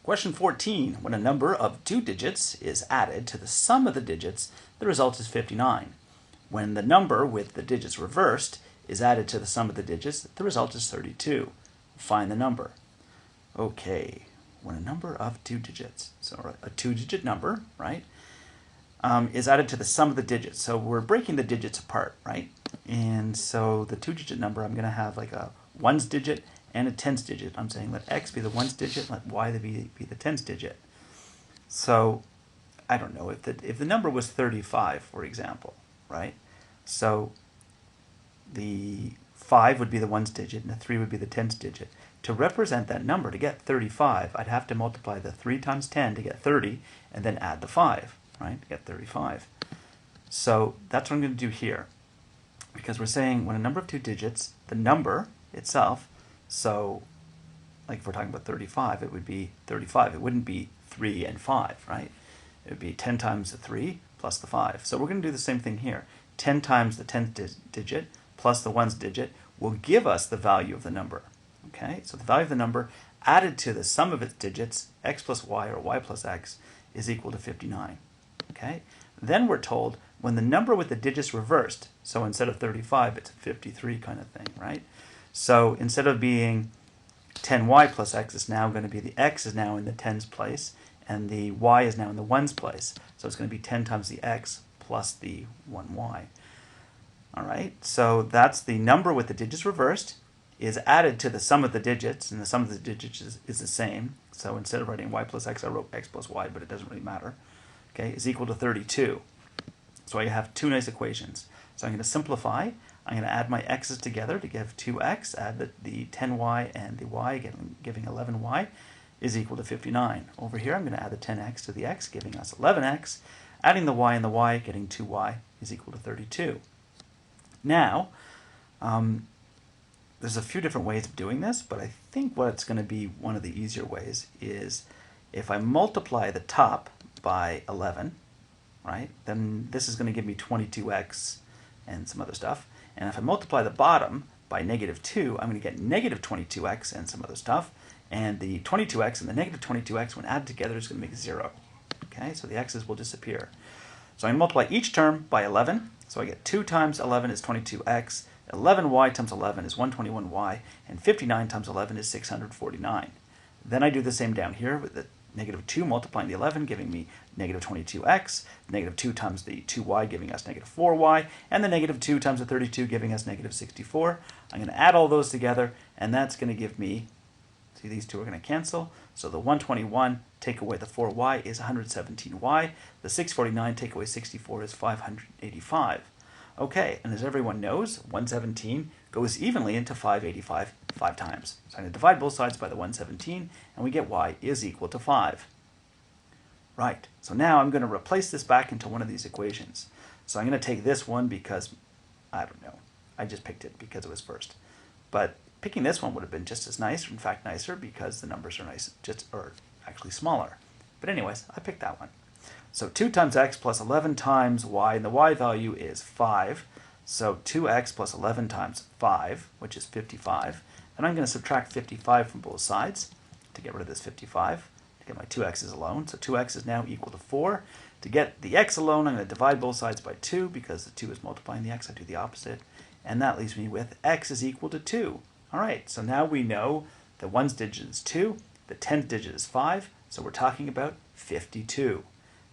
Question 14. When a number of 2 digits is added to the sum of the digits, the result is 59. When the number with the digits reversed is added to the sum of the digits, the result is 32. Find the number. Okay, when a number of 2 digits, so a 2-digit number, right, is added to the sum of the digits. So we're breaking the digits apart, right? And so the 2-digit number, I'm going to have like a ones digit and a tens digit. I'm saying let x be the ones digit, let y be the tens digit. So I don't know, if the number was 35, for example, right? So the 5 would be the ones digit and the 3 would be the tens digit. To represent that number, to get 35, I'd have to multiply the 3 times 10 to get 30 and then add the 5, right, to get 35. So that's what I'm going to do here, because we're saying when a number of 2 digits, the number itself, so like if we're talking about 35, it would be 35. It wouldn't be 3 and 5, right? It would be 10 times the 3 plus the 5. So we're going to do the same thing here. 10 times the 10th digit plus the ones digit will give us the value of the number. Okay, so the value of the number added to the sum of its digits, x plus y or y plus x, is equal to 59. Okay, then we're told when the number with the digits reversed, so instead of 35, it's 53 kind of thing, right? So instead of being 10y plus x, it's now going to be the x is now in the tens place, and the y is now in the ones place. So it's going to be 10 times the x plus the 1y. All right, so that's the number with the digits reversed is added to the sum of the digits, and the sum of the digits is the same. So instead of writing y plus x, I wrote x plus y, but it doesn't really matter. Okay, is equal to 32. So I have two nice equations. So I'm going to simplify. I'm going to add my x's together to give 2x, add the 10y and the y, giving 11y, is equal to 59. Over here, I'm going to add the 10x to the x, giving us 11x. Adding the y and the y, getting 2y, is equal to 32. Now, there's a few different ways of doing this, but I think what's going to be one of the easier ways is if I multiply the top by 11, right, then this is going to give me 22x and some other stuff. And if I multiply the bottom by negative 2, I'm going to get negative 22x and some other stuff. And the 22x and the negative 22x, when added together, is going to make 0. Okay, so the x's will disappear. So I multiply each term by 11. So I get 2 times 11 is 22x. 11y times 11 is 121y, and 59 times 11 is 649. Then I do the same down here with the negative 2 multiplying the 11, giving me negative 22x, negative 2 times the 2y, giving us negative 4y, and the negative 2 times the 32, giving us negative 64. I'm going to add all those together, and that's going to give me, see, these two are going to cancel, so the 121 take away the 4y is 117y, the 649 take away 64 is 585. Okay, and as everyone knows, 117 goes evenly into 585 5 times. So I'm going to divide both sides by the 117, and we get y is equal to 5. Right, so now I'm going to replace this back into one of these equations. So I'm going to take this one because, I don't know, I just picked it because it was first. But picking this one would have been just as nice, in fact nicer, because the numbers are nice, or actually smaller. But anyways, I picked that one. So 2 times x plus 11 times y, and the y value is 5. So 2x plus 11 times 5, which is 55. And I'm going to subtract 55 from both sides to get rid of this 55, to get my 2x's alone. So 2x is now equal to 4. To get the x alone, I'm going to divide both sides by 2, because the 2 is multiplying the x. I do the opposite. And that leaves me with x is equal to 2. All right, so now we know the ones digit is 2, the 10th digit is 5, so we're talking about 52.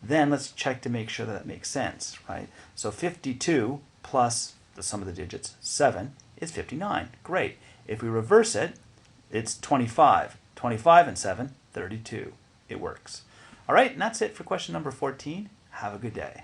Then let's check to make sure that that makes sense, right? So 52 plus the sum of the digits, 7, is 59. Great. If we reverse it, it's 25. 25 and 7, 32. It works. All right, and that's it for question number 14. Have a good day.